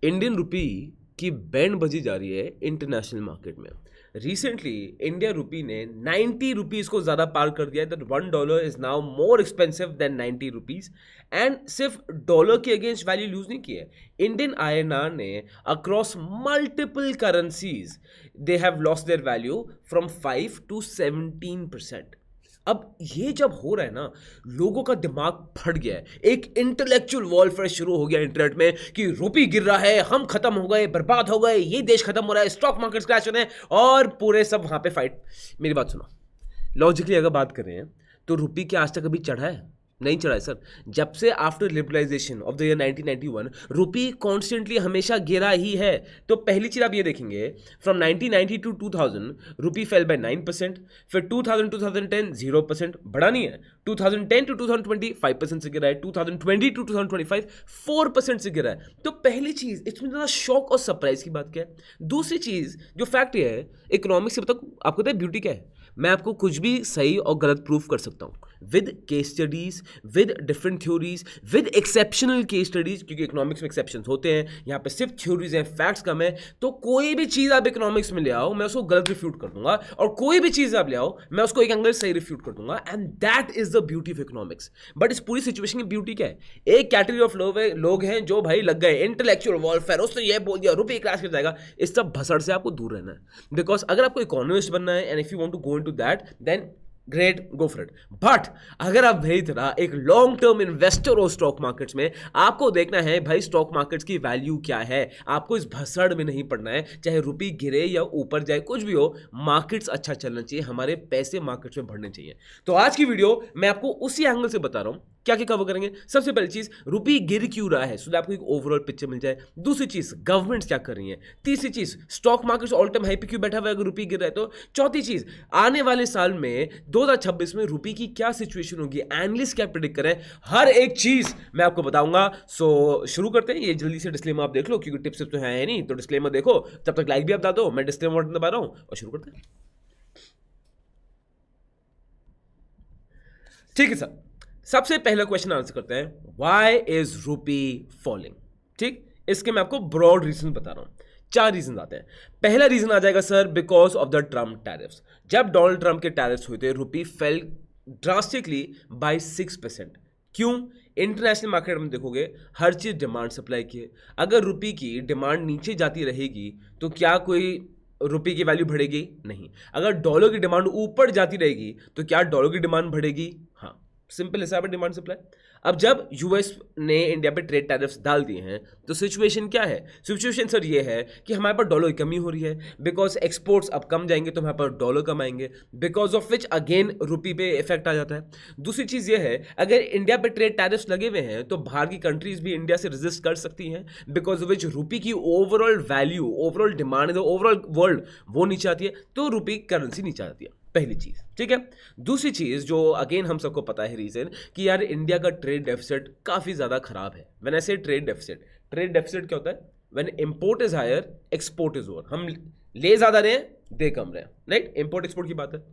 Indian rupee की band बजी जा रही है इंटरनेशनल मार्केट में। रिसेंटली इंडिया रुपी ने 90 रुपीज़ को ज़्यादा पार कर दिया है। That $1 is now more expensive than 90 rupees. And सिर्फ डॉलर के अगेंस्ट वैल्यू लूज नहीं की है, इंडियन INR ने across multiple currencies they have lost their value from 5 to 17%। अब ये जब हो रहा है ना, लोगों का दिमाग फट गया है, एक इंटेलेक्चुअल वॉरफेयर शुरू हो गया इंटरनेट में कि रुपी गिर रहा है, हम खत्म हो गए, बर्बाद हो गए, ये देश खत्म हो रहा है, स्टॉक मार्केट क्रैश हो रहे हैं और पूरे सब वहां पे फाइट। मेरी बात सुनो, लॉजिकली अगर बात करें तो रुपी क्या आज तक कभी चढ़ा है? नहीं चढ़ा है सर। जब से after liberalisation of the year 1991 rupee constantly हमेशा गिरा ही है। तो पहली चीज आप ये देखेंगे, from 1990 to 2000 rupee fell by 9%, फिर 2000 2010 0%, बढ़ा नहीं है। 2010 टू 2020 5% से गिरा है, 2020 टू 2025 4% से गिरा है। तो पहली चीज, इसमें ज़्यादा शॉक और सरप्राइज की बात क्या है। दूसरी चीज जो फैक्ट ये है, इकोनॉमिक्स से बताओ आपको पता है ब्यूटी क्या है? मैं आपको कुछ भी सही और गलत प्रूफ कर सकता हूं with case studies, with different theories, with exceptional case studies, क्योंकि इकोनॉमिक्स में एक्सेप्शंस होते हैं, यहाँ पे सिर्फ थ्योरीज हैं, फैक्ट्स कम है। तो कोई भी चीज आप इकोनॉमिक्स में ले आओ, मैं उसको गलत रिफ्यूट कर दूंगा, और कोई भी चीज आप ले आओ, मैं उसको एक एंगल सही रिफ्यूट कर दूंगा। And that is the beauty of economics. But इस पूरी सिचुएशन की ब्यूटी क्या है? एक कैटेगरी ऑफ लोग हैं जो भाई लग गए इंटेलेक्चुअल वॉरफेयर, उसने ये बोल दिया रुपये क्रैश कर जाएगा। इस सब भसड़ से आपको दूर रहना है, बिकॉज अगर आपको इकोनॉमिस्ट बनना है and if you want to go into that, then great, go for it. But अगर आप भाई तरह एक लॉन्ग टर्म इन्वेस्टर हो स्टॉक मार्केट्स में, आपको देखना है भाई स्टॉक मार्केट्स की वैल्यू क्या है। आपको इस भसड़ में नहीं पड़ना है, चाहे रुपी गिरे या ऊपर जाए, कुछ भी हो, मार्केट्स अच्छा चलना चाहिए, हमारे पैसे मार्केट्स में बढ़ने चाहिए। तो आज की वीडियो मैं आपको उसी एंगल से बता रहा हूं, क्या क्या कवर करेंगे। सबसे पहली चीज, रुपी गिर क्यों रहा है, सो दैट आपको एक ओवरऑल पिक्चर मिल जाए। दूसरी चीज, गवर्नमेंट्स क्या कर रही है। तीसरी चीज, stock market all time high पे क्यों बैठा हुआ है अगर रुपी गिर रहा है तो। चौथी चीज, आने वाले साल में 2026 में रुपी की क्या सिचुएशन होगी, एनालिस्ट क्या प्रेडिक्ट करें, हर एक चीज मैं आपको बताऊंगा। सो शुरू करते हैं। ये जल्दी से डिस्क्लेमर आप देख लो, क्योंकि टिप्स तो है नहीं, तो डिस्क्लेमर देखो, तब तक लाइक भी आप बता दो, मैं डिस्क्लेमर दबा रहा हूं और शुरू करते हैं। ठीक है सर, सबसे पहला क्वेश्चन आंसर करते हैं, व्हाई इज रुपी फॉलिंग। ठीक, इसके मैं आपको ब्रॉड रीजन बता रहा हूं। 4 रीजन आते हैं। पहला रीजन आ जाएगा sir, because of the Trump tariffs. जब डोनाल्ड ट्रम्प के टैरिफ्स हुए थे, रुपी फेल ड्रास्टिकली बाय 6%। क्यों? इंटरनेशनल मार्केट में देखोगे, हर चीज डिमांड सप्लाई की है। अगर रुपी की डिमांड नीचे जाती रहेगी तो क्या कोई रुपये की वैल्यू बढ़ेगी? नहीं। अगर डॉलर की डिमांड ऊपर जाती रहेगी तो क्या डॉलर की डिमांड बढ़ेगी? हाँ, सिंपल हिसाब है डिमांड सप्लाई। अब जब यूएस ने इंडिया पे ट्रेड टैरिफ्स डाल दिए हैं तो सिचुएशन क्या है? सिचुएशन सर ये है कि हमारे पास डॉलर की कमी हो रही है, बिकॉज एक्सपोर्ट्स अब कम जाएंगे तो हमारे पास डॉलर कम आएंगे, बिकॉज ऑफ विच अगेन रुपी पे इफेक्ट आ जाता है। दूसरी चीज ये है, अगर इंडिया पे ट्रेड टैरिफ्स लगे हुए हैं तो बाहर की कंट्रीज भी इंडिया से रेजिस्ट कर सकती हैं, बिकॉज ऑफ विच रुपी की overall value, overall demand, overall world वो नीचे आती है, तो रुपी करेंसी नीचे आती है। पहली चीज, ठीक है। दूसरी चीज जो अगेन हम सबको पता है रीजन, कि यार इंडिया का ट्रेड डेफिसिट काफी ज्यादा खराब है। व्हेन आई से ट्रेड डेफिसिट क्या होता है? When import is higher, export is lower. हम ले ज्यादा रहे हैं, दे कम रहे हैं, राइट? इंपोर्ट एक्सपोर्ट की बात है।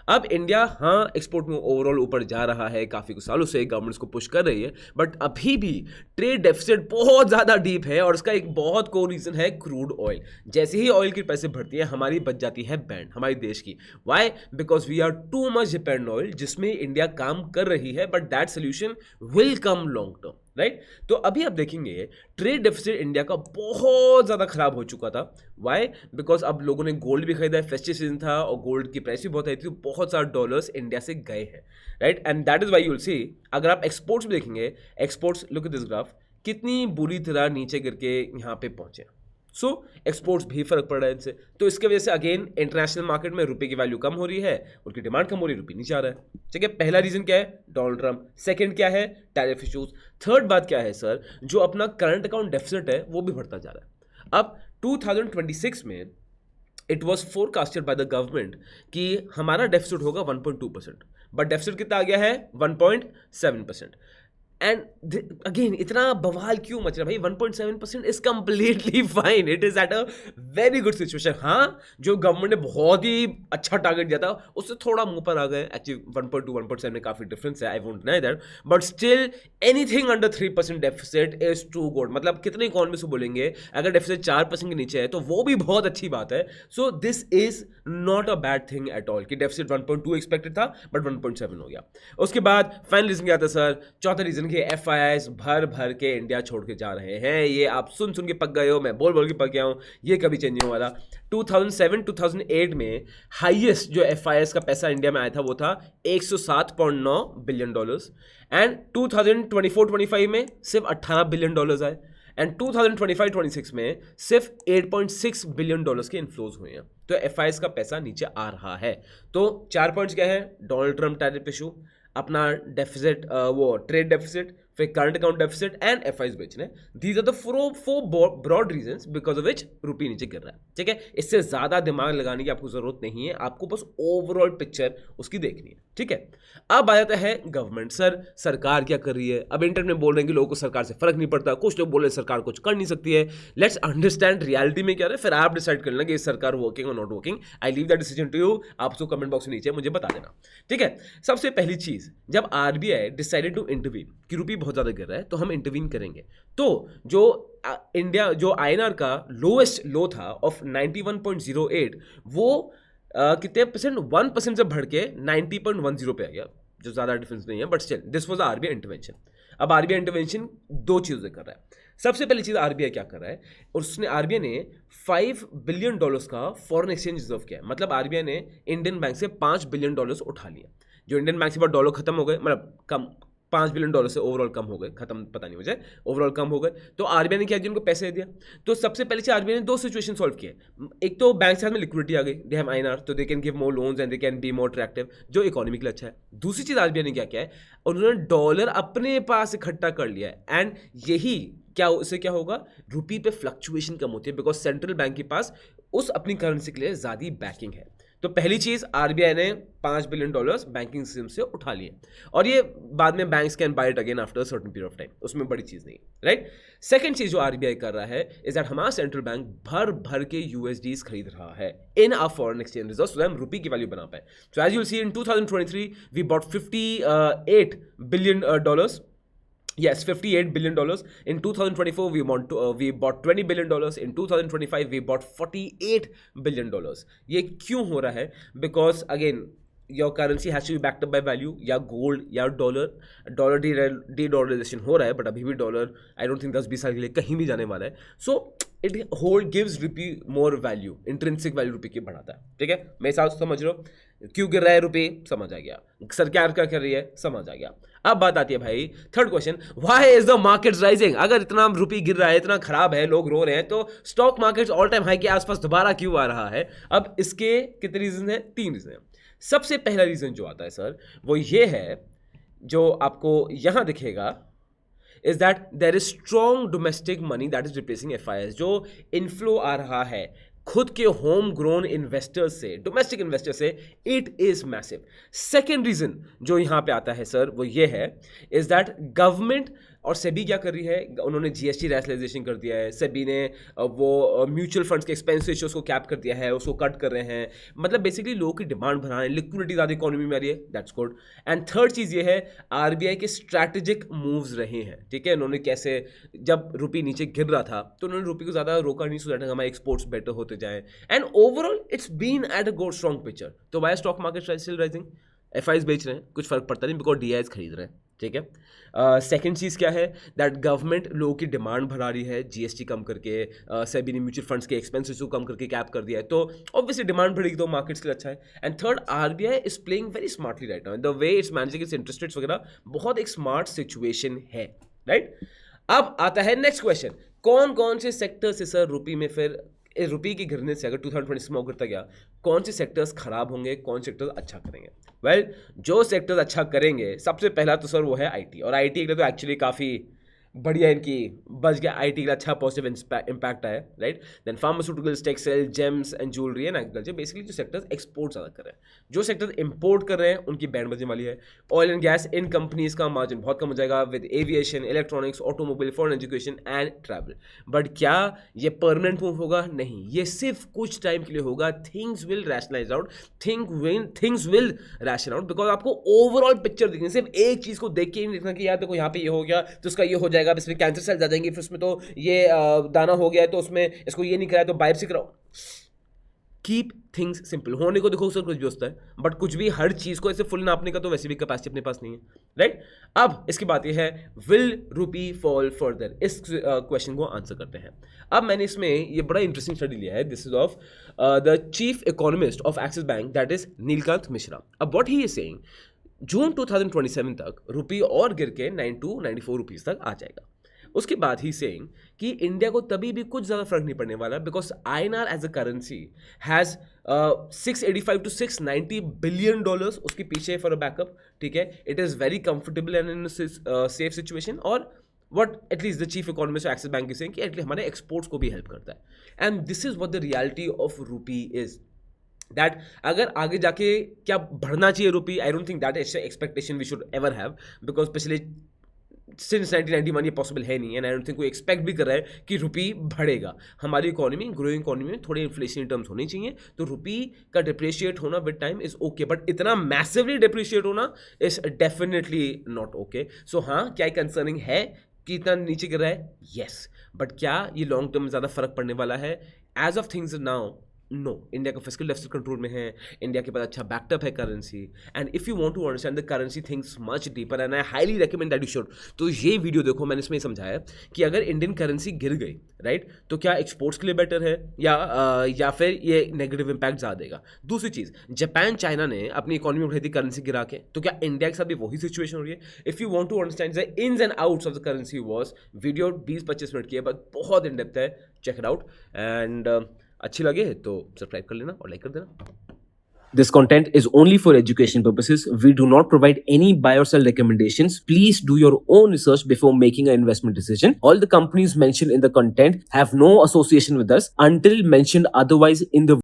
अब इंडिया हाँ एक्सपोर्ट में ओवरऑल ऊपर जा रहा है, काफी कुछ सालों से गवर्नमेंट्स को पुश कर रही है, बट अभी भी ट्रेड डेफिसिट बहुत ज्यादा डीप है, और इसका एक बहुत कोर रीजन है क्रूड ऑयल। जैसे ही ऑयल की पैसे बढ़ती है, हमारी बच जाती है बैंड हमारी देश की। Why? Because we are too much depend oil, जिसमें इंडिया काम कर रही है, but that solution will come long term, right? तो अभी आप देखेंगे ट्रेड डेफिसिट इंडिया का बहुत ज्यादा खराब हो चुका था। व्हाई? बिकॉज अब लोगों ने गोल्ड भी खरीदा है, फेस्टिव सीजन था और गोल्ड की प्राइस भी बहुत आई थी, तो बहुत सारे डॉलर्स इंडिया से गए हैं, right? And that is why you will सी, अगर आप एक्सपोर्ट्स भी देखेंगे, exports look at this graph, कितनी बुरी तरह नीचे गिर के यहाँ पे पहुंचे। सो एक्सपोर्ट्स भी फर्क पड़ रहा है इनसे। तो इसके वजह से अगेन इंटरनेशनल मार्केट में रुपए की वैल्यू कम हो रही है, उनकी डिमांड कम हो रही है, रुपये नीचे आ रहा है। ठीक है, पहला रीजन क्या है? Donald Trump. सेकंड क्या है? Tariff issues. थर्ड बात क्या है सर? जो अपना करंट अकाउंट डेफिसिट है वो भी बढ़ता जा रहा है। अब 2026 में it was forecasted by the government कि हमारा डेफिसिट होगा 1.2%, बट डेफिसिट कितना आ गया है? 1.7%। एंड अगेन इतना बवाल क्यों मच रहा है भाई? 1.7% is completely fine, it is at a very good situation. हाँ, जो गवर्नमेंट ने बहुत ही अच्छा टारगेट दिया था उससे थोड़ा मुंह पर आ गए. एक्चुअली 1.2 1.7 में काफी डिफरेंस है, I won't deny that, but still anything under 3% deficit is too good. मतलब कितने इकोनॉमी से बोलेंगे अगर डेफिसिट 4% के नीचे है तो वो भी बहुत अच्छी बात है. So this is not a bad thing at all कि डेफिसिट 1.2 एक्सपेक्टेड था बट 1.7 हो गया. उसके बाद फाइनल रीजन क्या था सर? चौथा रीजन कि FIIs भर भर के इंडिया छोड़ के जा रहे हैं. ये आप सुन सुन के पक गए हो, मैं बोल बोल के पक गया हूं, ये कभी चेंज नहीं होने वाला. 2007-2008 में हाईएस्ट जो FIIs का पैसा इंडिया में आया था वो था $107.9 बिलियन, एंड 2024-25 में सिर्फ $18 बिलियन आए, एंड 2025-26 में सिर्फ $8.6 बिलियन के इन्फ्लोज हुए हैं. तो FIIs का पैसा नीचे आ रहा है. तो 4 पॉइंट्स क्या है? डोनाल्ड ट्रम्प टैरिफ इशू, अपना डेफिसिट, वो ट्रेड डेफिसिट, फिर current account deficit and FIIs बेचने. These are the four broad reasons because of which rupee नीचे गिर रहा है. ठीक है, इससे ज्यादा दिमाग लगाने की आपको जरूरत नहीं है, आपको बस ओवरऑल पिक्चर उसकी देखनी है. ठीक है, अब आ जाता है गवर्नमेंट. सर सरकार क्या कर रही है? अब इंटरनेट में बोल रहे हैं कि लोगों को सरकार से फर्क नहीं पड़ता, कुछ लोग बोल रहे हैं सरकार कुछ कर नहीं सकती है. लेट्स अंडरस्टैंड रियलिटी में क्या है, फिर आप डिसाइड कर लेना कि सरकार वर्किंग और not working. I leave that decision to you. आप उसको कमेंट बॉक्स में नीचे मुझे बता देना. ठीक है, सबसे पहली चीज, जब RBI डिसाइडेड टू इंटरवीन कि रुपी बहुत ज्यादा गिर रहा है तो हम इंटरवीन करेंगे, तो जो इंडिया जो INR का लोएस्ट लो था ऑफ 91.08, वो कितने परसेंट? 1% से बढ़ के 90.10 पे आ गया, जो ज़्यादा डिफरेंस नहीं है, but still this was RBI intervention. अब RBI इंटरवेंशन दो चीज़ें कर रहा है. सबसे पहली चीज़ RBI क्या कर रहा है, उसने RBI ने $5 बिलियन का फॉरेन एक्सचेंज रिजर्व किया है. मतलब RBI ने इंडियन बैंक से $5 बिलियन उठा लिया. जो इंडियन बैंक से बाद डॉलर खत्म हो गए, मतलब कम, $5 बिलियन से ओवरऑल कम हो गए, खत्म पता नहीं मुझे, ओवरऑल कम हो गए. तो RBI ने क्या किया? उनको पैसे दे दिया. तो सबसे पहले चीज RBI ने दो सिचुएशन सॉल्व किए. एक तो बैंक के हाथ में लिक्विडिटी आ गई, दे हैव INR, तो they can give more loans and they can be more attractive, जो इकोनॉमी के लिए अच्छा है. दूसरी चीज RBI ने क्या किया है, उन्होंने डॉलर अपने पास इकट्ठा कर लिया है. एंड यही क्या, उससे क्या होगा? रुपी पे फ्लक्चुएशन कम होती है बिकॉज सेंट्रल बैंक के पास उस अपनी करेंसी के लिए ज्यादा बैकिंग है. तो पहली चीज RBI ने $5 बिलियन बैंकिंग सिस्टम से उठा लिए, और ये बाद में banks can buy it again after certain period of time, उसमें बड़ी चीज नहीं, राइट? सेकंड चीज जो RBI कर रहा है इज दैट हमारा सेंट्रल बैंक भर भर के USDs खरीद रहा है in our foreign exchange reserves, so हम रुपी की वैल्यू बना पाए. So as you will see in 2023 we bought $58 billion. Yes, $58 billion. In 2024, we bought $20 billion. In 2025, we bought $48 billion. ये क्यों हो रहा है? Because again, your currency has to be backed up by value, या gold या dollar D dollarisation हो रहा है, बट अभी भी डॉलर आई डोंट थिंक 10-20 साल के लिए कहीं भी जाने वाला है. So it hold gives rupee more value, intrinsic value rupee की बढ़ाता है. ठीक है, मेरे साथ समझ रहे हो? क्यों गिर रहा है रुपी, समझ आ गया. सरकार क्या कर रही है, समझ आ गया. अब बात आती है भाई third question, why is the market rising? अगर इतना रुपी गिर रहा है, इतना खराब है, लोग रो रहे हैं, तो stock market all time high के आसपास दोबारा क्यों आ रहा है? अब इसके कितने रीजन है? 3 रीजन है. सबसे पहला रीजन जो आता है सर, वो ये है, जो आपको यहां दिखेगा, is that there is strong domestic money that is replacing FIIs. जो इनफ्लो आ रहा है खुद के होम ग्रोन इन्वेस्टर्स से, डोमेस्टिक इन्वेस्टर से, it is massive. Second reason जो यहां पे आता है सर, वो ये है, इज दैट गवर्नमेंट और सेबी क्या कर रही है, उन्होंने GST रैशनलाइजेशन कर दिया है. सेबी ने वो म्यूचुअल फंड्स के एक्सपेंस रेशियोज को कैप कर दिया है, उसको कट कर रहे हैं. मतलब बेसिकली लोगों की डिमांड बढ़ा रहे हैं, लिक्विडिटी ज़्यादा इकोनॉमी में आ रही है, दैट्स गुड. एंड थर्ड चीज़ ये है, RBI के स्ट्रैटेजिक मूव्स रहे हैं. ठीक है, उन्होंने कैसे, जब रुपी नीचे गिर रहा था तो उन्होंने रुपी को ज़्यादा रोका नहीं, सो दैट हमारे एक्सपोर्ट्स बेटर होते जाए. And overall it's been at a good strong picture. तो why stock market still rising? FIIs बेच रहे हैं, कुछ फर्क पड़ता नहीं बिकॉज DIs खरीद रहे हैं. ठीक है, सेकेंड चीज़ क्या है, दैट गवर्नमेंट लोगों की डिमांड बढ़ा रही है, GST कम करके, सेबी ने म्यूचुअल फंड्स के एक्सपेंसेस को कम करके कैप कर दिया है, तो ऑब्वियसली डिमांड बढ़ेगी तो मार्केट्स के लिए अच्छा है. And third, RBI is playing very smartly right now, the way it's managing it's interest rates वगैरह, बहुत एक स्मार्ट सिचुएशन है, राइट? अब आता है नेक्स्ट क्वेश्चन, कौन कौन से सेक्टर से सर रुपी में, फिर रुपी की गिरने से अगर 2026 में गिरता गया, कौन से सेक्टर्स खराब होंगे, कौन से सेक्टर्स अच्छा करेंगे? वेल, जो सेक्टर्स अच्छा करेंगे, सबसे पहला तो सर वो है IT. और IT के लिए तो एक्चुअली काफ़ी बढ़िया इनकी बच गया आईटी का अच्छा पॉजिटिव इम्पैक्ट आया, right. Then pharmaceuticals, textile, gems and jewellery and agriculture, basically जो सेक्टर्स एक्सपोर्ट ज़्यादा कर रहे हैं, जो सेक्टर्स इंपोर्ट कर रहे हैं उनकी बैंड बजने वाली है। Oil and gas, in companies का मार्जिन बहुत कम हो जाएगा with aviation, electronics, automobile, foreign education and travel. But क्या ये परमानेंट मूव होगा? नहीं, ये सिर्फ कुछ टाइम के लिए होगा। Things will rationalize out, things will ration out, because आपको ओवरऑल पिक्चर देखनी, सिर्फ एक चीज़ को देख के ही नहीं देखना कि यार देखो यहाँ पे ये हो गया तो उसका ये हो जाएगा, अब इसमें कैंसर सेल्स आ जाएंगे, फिर उसमें तो ये दाना हो गया है तो उसमें इसको ये नहीं कराया तो बायोप्सी कराओ। Keep things simple. होने को देखो सर कुछ भी होता है, बट कुछ भी हर चीज को ऐसे फुल नापने का तो वैसे भी कैपेसिटी अपने पास नहीं है, राइट। अब इसकी बात ये है, विल रूपी फॉल फर्दर, इस क्वेश्चन को आंसर करते हैं। अब मैंने इसमें ये बड़ा इंटरेस्टिंग स्टडी लिया है, this is of the chief economist of Axis bank, that is Nilkanth Mishra. अब व्हाट ही इज सेइंग, जून 2027 तक रुपी और गिर के 92-94 रुपीज तक आ जाएगा। उसके बाद ही सेइंग कि इंडिया को तभी भी कुछ ज़्यादा फर्क नहीं पड़ने वाला, because INR as a currency has 685 to 690 billion dollars उसके पीछे फॉर अ बैकअप, ठीक है। It is very comfortable and in safe situation, और what at least the chief economist of Axis bank is saying कि एटलीस्ट हमारे exports को भी help करता है। And this is what the reality of rupee is, that अगर आगे जाके क्या बढ़ना चाहिए rupee, I don't think that expectation we should ever have, because पिछले सिंस 1991 ये पॉसिबल है नहीं, एंड आई डोंट थिंक कोई एक्सपेक्ट भी कर रहा है कि रुपी बढ़ेगा। हमारी इकोनॉमी, ग्रोइंग इकोनॉमी में थोड़े इन्फ्लेशन टर्म्स होने चाहिए, तो रुपी का डिप्रिशिएट होना with time is okay, but इतना मैसिवली डिप्रिशिएट होना इज डेफिनेटली नॉट ओके। सो हाँ, क्या कंसर्निंग है कि इतना नीचे गिर रहा है? यस, बट क्या ये लॉन्ग टर्म में ज़्यादा फर्क पड़ने वाला है? As of things now no, India का फिस्कल डेफिसिट कंट्रोल में है, इंडिया के पास अच्छा बैकअप है currency, and if you want to understand the currency things much deeper, and I highly recommend that you should, तो ये वीडियो देखो। मैंने इसमें समझाया कि अगर इंडियन करेंसी गिर गई, राइट, तो क्या एक्सपोर्ट्स के लिए बेटर है या फिर ये नेगेटिव इंपैक्ट ज़्यादा देगा। दूसरी चीज़, जापान चाइना ने अपनी इकोनॉमी उठाई थी करेंसी गिरा के, तो क्या इंडिया के साथ भी वही सिचुएशन हो रही है? If you want to understand the ins and outs of the currency wars, video 20-25 minute की है, बट बहुत इन डेप्थ है, चेक इट आउट। एंड अच्छी लगे तो सब्सक्राइब कर लेना और लाइक कर देना। This content is only for education purposes. We do not provide any buy or sell recommendations. Please do your own research before making an investment decision. All the companies mentioned in the content have no association with us until mentioned otherwise in the